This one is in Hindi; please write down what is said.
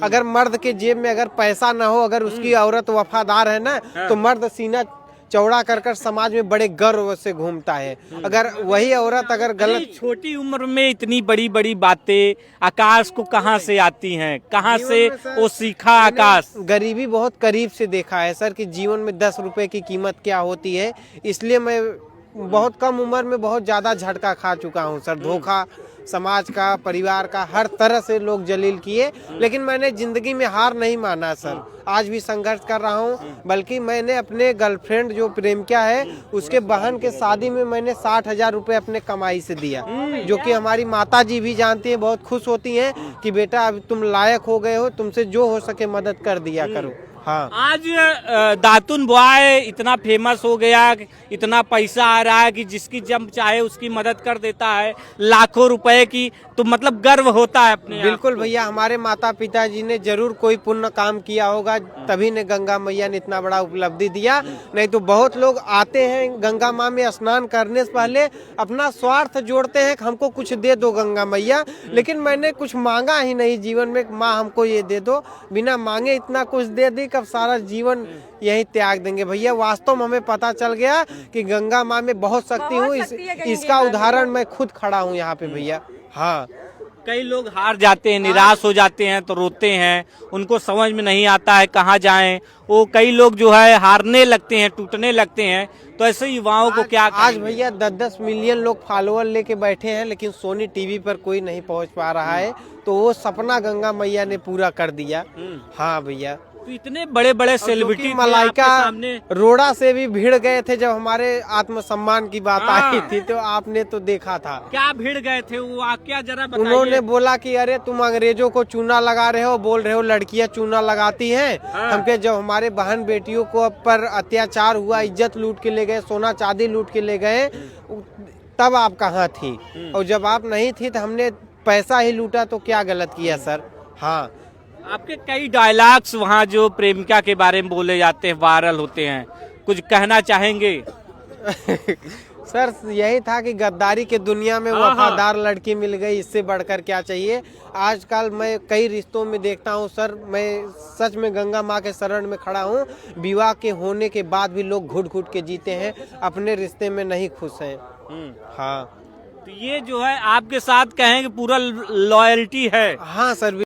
अगर मर्द के जेब में अगर पैसा ना हो, अगर उसकी औरत वफादार है ना, तो मर्द सीना चौड़ा कर कर समाज में बड़े गर्व से घूमता है। अगर वही औरत अगर गलत, छोटी उम्र में इतनी बड़ी बड़ी बातें आकाश को कहाँ से आती हैं, कहाँ से वो सीखा आकाश? गरीबी बहुत करीब से देखा है सर कि जीवन में 10 रुपए की कीमत क्या होती है। इसलिए मैं बहुत कम उम्र में बहुत ज्यादा झटका खा चुका हूँ सर। धोखा समाज का, परिवार का, हर तरह से लोग जलील किए, लेकिन मैंने जिंदगी में हार नहीं माना सर। आज भी संघर्ष कर रहा हूँ। बल्कि मैंने अपने गर्लफ्रेंड जो प्रेमिका है, उसके बहन के शादी में मैंने 60,000 रुपए अपने कमाई से दिया, जो कि हमारी माता जी भी जानती है, बहुत खुश होती हैं कि बेटा अब तुम लायक हो गए हो, तुमसे जो हो सके मदद कर दिया करो। हाँ, आज दातुन बॉय इतना फेमस हो गया, इतना पैसा आ रहा है कि जिसकी जब चाहे उसकी मदद कर देता है, लाखों रुपए की, तो मतलब गर्व होता है अपने। बिल्कुल भैया, हमारे माता पिता जी ने जरूर कोई पुण्य काम किया होगा, तभी ने गंगा मैया ने इतना बड़ा उपलब्धि दिया। नहीं तो बहुत लोग आते हैं गंगा माँ में स्नान करने से पहले अपना स्वार्थ जोड़ते हैं कि हमको कुछ दे दो गंगा मैया, लेकिन मैंने कुछ मांगा ही नहीं जीवन में, माँ हमको ये दे दो। बिना मांगे इतना कुछ दे दी, कब सारा जीवन यही त्याग देंगे भैया। वास्तव में हमें पता चल गया कि गंगा माँ में बहुत शक्ति हूँ। इसका उदाहरण मैं खुद खड़ा हूँ यहाँ पे भैया। हाँ, कई लोग हार जाते हैं, निराश हो जाते हैं तो रोते हैं, उनको समझ में नहीं आता है कहाँ जाएं। वो कई लोग जो है हारने लगते हैं, टूटने लगते हैं, तो ऐसे युवाओं को क्या आज भैया 10-10 मिलियन लोग फॉलोअर लेके बैठे हैं, लेकिन सोनी टीवी पर कोई नहीं पहुंच पा रहा है। तो वो सपना गंगा मैया ने पूरा कर दिया। हाँ भैया, तो इतने बड़े बड़े सेलिब्रिटी मलाइका रोड़ा से भी भिड़ गए थे जब हमारे आत्मसम्मान की बात आई थी, तो आपने तो देखा था। क्या भिड़ गए थे वो, क्या जरा बताइए। उन्होंने बोला कि अरे तुम अंग्रेजों को चूना लगा रहे हो, बोल रहे हो लड़कियां चूना लगाती हैं। हमके जब हमारे बहन बेटियों को पर अत्याचार हुआ, इज्जत लूट के ले गए, सोना चांदी लूट के ले गए, तब आप कहाँ थी? और जब आप नहीं थी तो हमने पैसा ही लूटा, तो क्या गलत किया सर? हाँ, आपके कई डायलॉग्स वहाँ जो प्रेमिका के बारे में बोले जाते हैं, वायरल होते हैं, कुछ कहना चाहेंगे? सर यही था कि गद्दारी के दुनिया में वफादार लड़की मिल गई, इससे बढ़कर क्या चाहिए। आजकल मैं कई रिश्तों में देखता हूँ सर, मैं सच में गंगा माँ के शरण में खड़ा हूँ। विवाह के होने के बाद भी लोग घुट घुट के जीते हैं, अपने रिश्ते में नहीं खुश हैं। हाँ, तो ये जो है आपके साथ कहें कि पूरा लॉयल्टी है। हाँ सर।